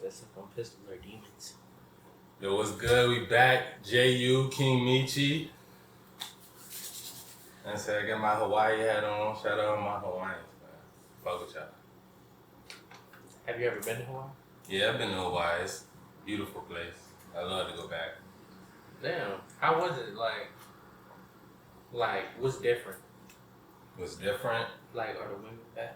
that simple pistols are demons. Yo, what's good? We back. JaayUu, Kingmeechyyy. I said I got my Hawaii hat on. Shout out my Hawaiians, man. Fuck with y'all. Have you ever been to Hawaii? Yeah, I've been to Hawaii. It's a beautiful place. I love to go back. Damn. How was it? Like, what's different? What's different? Like, are the women bad?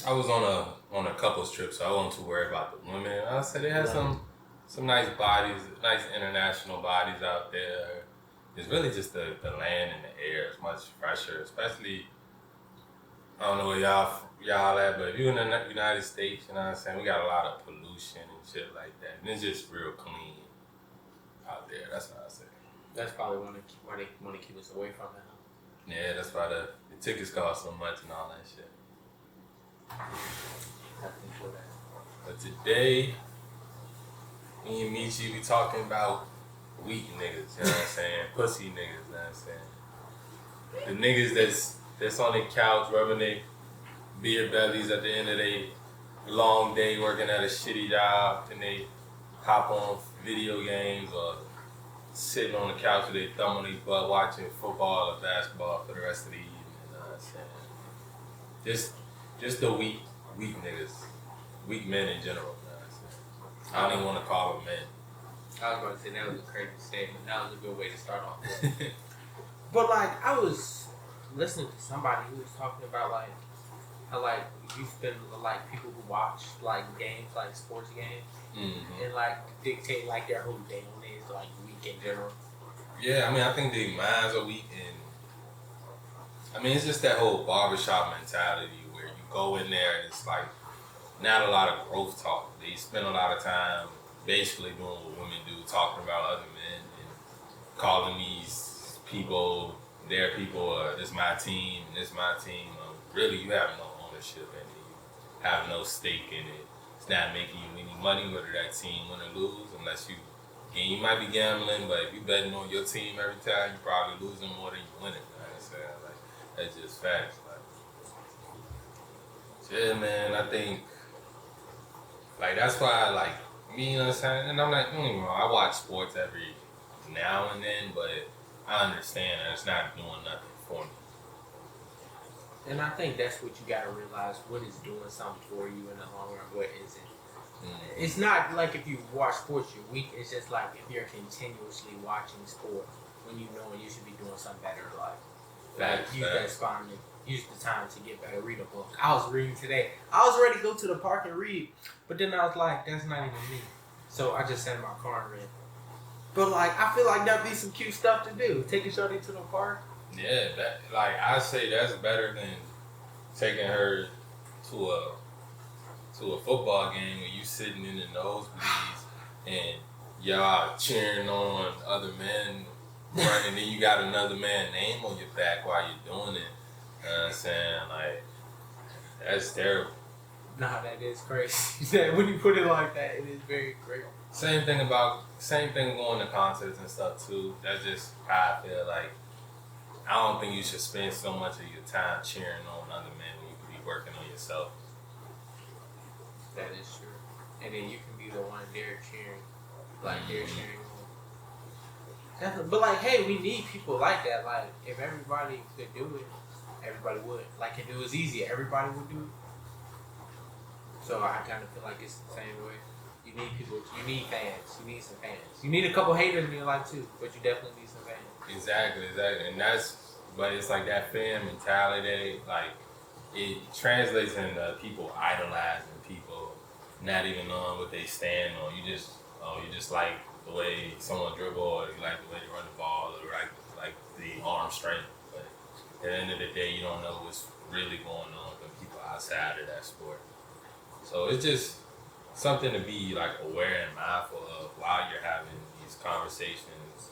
I was on a couples trip, so I wasn't too worried about the women. I said they had some nice bodies, nice international bodies out there. It's really just the land and the air is much fresher, especially, I don't know where y'all at, but if you're in the United States, you know what I'm saying, we got a lot of pollution and shit like that. And it's just real clean out there. That's what I say. That's probably why they want to keep us away from it. Yeah, that's why the tickets cost so much and all that shit. But today, me and Meechy, we talking about weak niggas, you know what I'm saying? Pussy niggas, you know what I'm saying? The niggas that's on the couch rubbing their beer bellies at the end of their long day working at a shitty job, and they hop on video games or sitting on the couch with their thumb on their butt watching football or basketball for the rest of the evening, you know what I'm saying? Just the weak niggas, weak men in general, you know what I'm saying? I don't even want to call them men. I was going to say that was a crazy statement. That was a good way to start off with. But like, I was listening to somebody who was talking about like how like you've been like people who watch like games, like sports games, and like dictate like their whole day on it is like weak in general. Yeah, I mean, I think their minds are weak, and I mean, it's just that whole barbershop mentality where you go in there and it's like not a lot of growth talk. They spend a lot of time basically doing what women do, talking about other men and calling these people their people, this my team, and this my team. Really, you have no ownership in it. You have no stake in it. It's not making you any money, whether that team win or lose, unless you might be gambling, but if you betting on your team every time, you probably losing more than you winning. You know what I'm saying? Like, that's just facts. Like, yeah, man, I think, like, that's why, like, me, you know what I'm saying? And I'm like, I watch sports every now and then, but I understand that it's not doing nothing for me. And I think that's what you gotta realize, what is doing something for you in the long run, what isn't. It's not like if you watch sports you're weak, it's just like if you're continuously watching sports when you know you should be doing something better in life. Like use that spine, use the time to get better, read a book. I was reading today. I was ready to go to the park and read, but then I was like, that's not even me. So I just sat in my car and read. But like, I feel like that'd be some cute stuff to do. Take a shorty to the park. Yeah, that, like, I say that's better than taking her to a football game where you sitting in the nosebleeds and y'all cheering on other men running, and then you got another man's name on your back while you're doing it. You know what I'm saying? Like, that's terrible. Nah, that is crazy. When you put it like that, it is very crazy. Same thing going to concerts and stuff too. That's just how I feel. Like, I don't think you should spend so much of your time cheering on other men when you could be working on yourself. That is true. And then you can be the one there cheering. Like, they're cheering on. Definitely. But like, hey, we need people like that. Like, if everybody could do it, everybody would. Like, if it was easy, everybody would do it. So I kind of feel like it's the same way. You need people. You need fans. You need some fans. You need a couple haters in your life too, but you definitely need some fans. Exactly. And but it's like that fan mentality, like, it translates into people idolizing people, not even knowing what they stand on. You just like the way someone dribble, or you like the way they run the ball, or like the arm strength. But at the end of the day, you don't know what's really going on with people outside of that sport. So it's just something to be like aware and mindful of while you're having these conversations,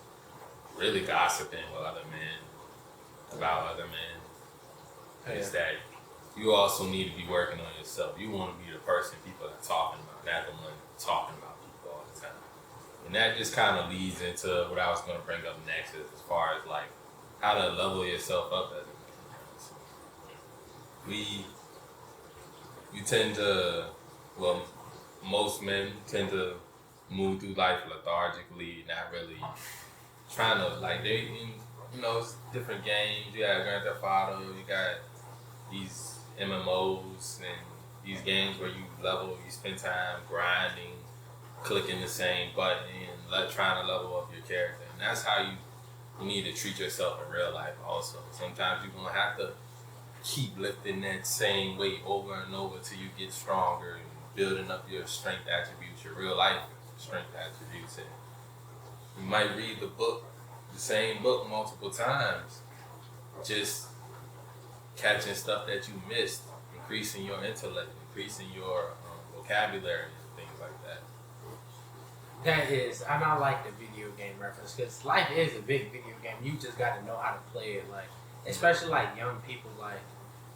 really gossiping with other men about other men. Is that you also need to be working on yourself. You want to be the person people are talking about, not the one talking about people all the time. And that just kind of leads into what I was going to bring up next, as far as like how to level yourself up as a man. We you tend to, well, most men tend to move through life lethargically, not really trying to, like, it's different games. You got Grand Theft Auto, you got these MMOs and these games where you level, you spend time grinding, clicking the same button, and trying to level up your character. And that's how you need to treat yourself in real life also. Sometimes you're going to have to keep lifting that same weight over and over till you get stronger and building up your strength attributes, your real life strength attributes. And you might read the same book multiple times, just catching stuff that you missed, increasing your intellect, increasing your vocabulary, and things like that. That is, and I like the video game reference because life is a big video game. You just got to know how to play it. Like, especially like young people, like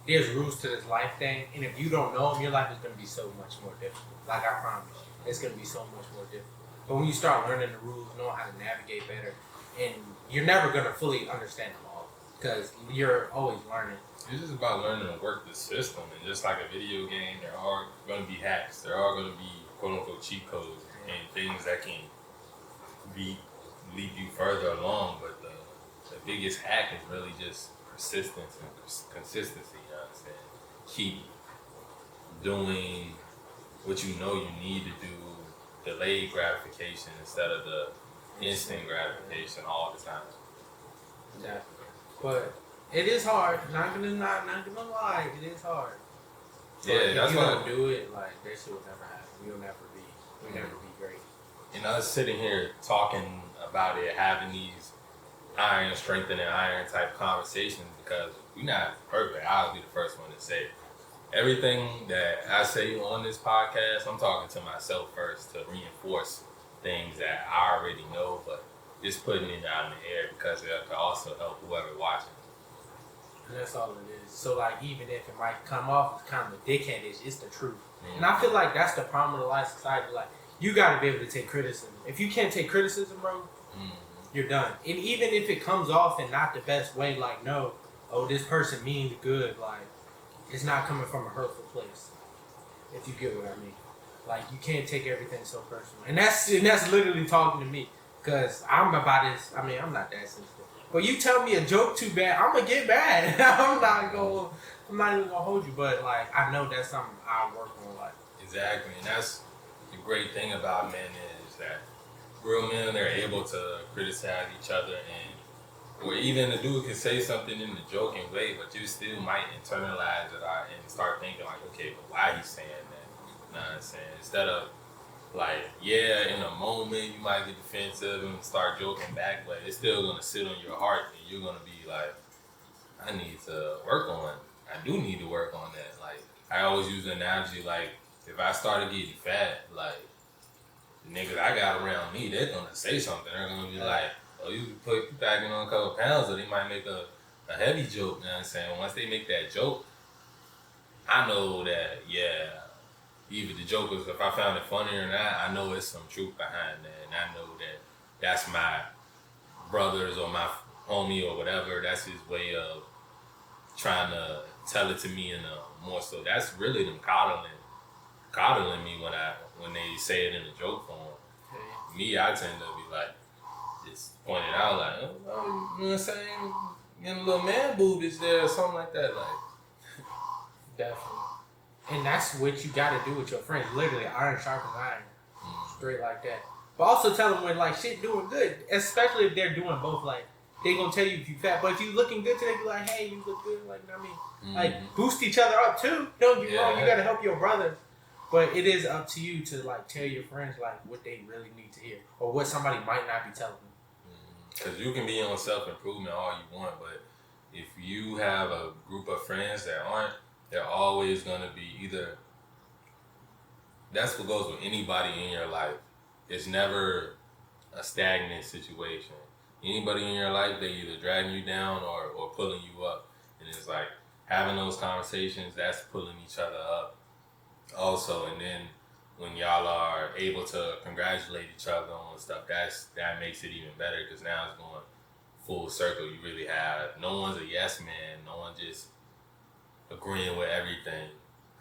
there's rules to this life thing, and if you don't know them, your life is going to be so much more difficult. Like I promise you, it's going to be so much more difficult. But when you start learning the rules, knowing how to navigate better, and you're never going to fully understand them all because you're always learning. It's just about learning to work the system, and just like a video game, there are going to be hacks. There are going to be quote unquote cheat codes and things that can lead you further along. But the biggest hack is really just persistence and consistency. You know what I'm saying? Keep doing what you know you need to do. Delayed gratification instead of the instant gratification all the time. Yeah, but it is hard. Not gonna lie, it is hard. But Yeah, if that's you why. don't do it, like that shit will never happen. We'll never be great. And us sitting here talking about it, having these iron strengthening iron type conversations, because we're not perfect. I'll be the first one to say it. Everything that I say on this podcast, I'm talking to myself first to reinforce things that I already know, but just putting it out in the air because it could also help whoever watching. And that's all it is. So like, even if it might come off as kind of a dickheadish, it's the truth. And I feel like that's the problem with the life society. Like, you got to be able to take criticism. If you can't take criticism, bro, you're done. And even if it comes off in not the best way, like, no, oh, this person means good, like, it's not coming from a hurtful place. If you get what I mean. Like, you can't take everything so personal. And that's literally talking to me. Because I'm about this, I mean, I'm not that sensitive. But you tell me a joke too bad, I'm going to get mad. I'm not even going to hold you. But, like, I know that's something I work on. Like, Exactly, and that's the great thing about men is that real men, they're able to criticize each other, and or even the dude can say something in a joking way, but you still might internalize it and start thinking like, okay, but why he's saying that? You know what I'm saying? Instead of like, yeah, in a moment you might get defensive and start joking back, but it's still gonna sit on your heart, and you're gonna be like, I need to work on. I do need to work on that. Like, I always use the analogy like, if I started getting fat, like, the niggas I got around me, they're gonna say something. They're gonna be like, oh, you packing on a couple pounds, or they might make a heavy joke, you know what I'm saying? Once they make that joke, I know that, yeah, either the joke is, if I found it funny or not, I know it's some truth behind that, and I know that that's my brothers or my homie or whatever, that's his way of trying to tell it to me in a more so, that's really them coddling me when they say it in a joke form. okay. Me, I tend to be like, just point it out like, oh, you know what I'm saying? Getting a little man boob is there or something like that. Like, Definitely. And that's what you got to do with your friends. Literally, iron sharpens iron. Straight like that. But also tell them when, like, shit doing good. Especially if they're doing both. Like, they gonna tell you if you fat. But if you looking good today, be like, hey, you look good. Like, you know what I mean? Like, boost each other up, too. Don't get me wrong. You got to help your brother. But it is up to you to, like, tell your friends, like, what they really need to hear. Or what somebody might not be telling them. because you can be on self-improvement all you want, but if you have a group of friends that aren't, they're always going to be either, that's what goes with anybody in your life. It's never a stagnant situation. Anybody in your life, they either dragging you down or pulling you up. And it's like having those conversations, that's pulling each other up also. And then when y'all are able to congratulate each other on stuff, that makes it even better, because now it's going full circle. You really have, no one's a yes man, no one just agreeing with everything.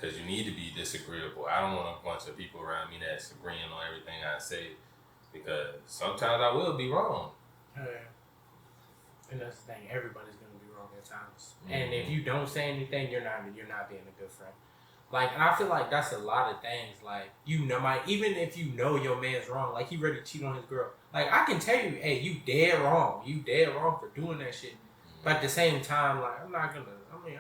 because you need to be disagreeable. I don't want a bunch of people around me that's agreeing on everything I say, because sometimes I will be wrong. Yeah. And that's the thing. Everybody's gonna be wrong at times. And if you don't say anything, you're not being a good friend. Like, and I feel like that's a lot of things. Like, even if you know your man's wrong, like he ready to cheat on his girl. Like, I can tell you, hey, you dead wrong. You dead wrong for doing that shit. But at the same time, like, I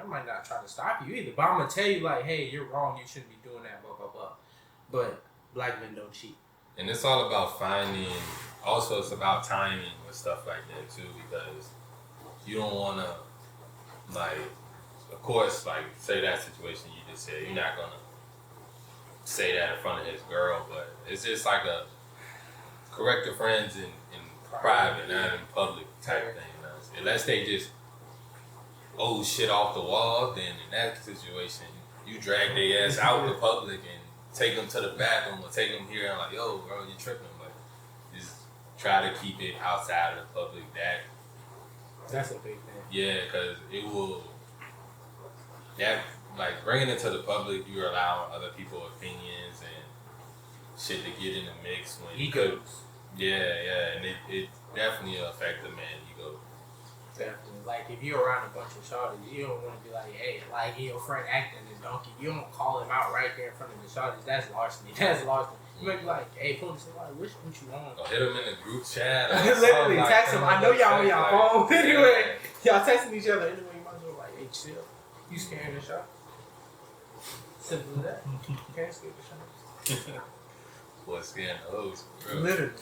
might not try to stop you either. But I'm gonna tell you, like, hey, you're wrong. You shouldn't be doing that. Blah blah blah. But black men don't cheat. And it's all about finding. Also, it's about timing with stuff like that too, because you don't want to, like, of course, like, say that situation you just said, you're not gonna say that in front of his girl, but it's just like a correct your friends in private, not in public type thing. You know? Unless they just shit off the wall, then in that situation, you drag their ass out the public and take them to the bathroom or take them here and like, yo, bro, you're tripping. But just try to keep it outside of the public. That's a big thing. Yeah, because it will. Like, bringing it to the public, you're allowing other people's opinions and shit to get in the mix when egos. Yeah, and it definitely affect the man ego. Definitely. Like, if you're around a bunch of shawties, you don't want to be like, hey, like, your friend acting a donkey. You don't call him out right there in front of the shawties. That's larceny. You might be like, hey, police, like, what you want? Or hit him in the group chat. Literally, text him. I know y'all on y'all phone. Anyway, y'all texting each other. Anyway, you might as well, like, hey, chill. You scaring the shot? Simple as that. You can't scare the shot. Boy, scaring the hoes, bro. Literally.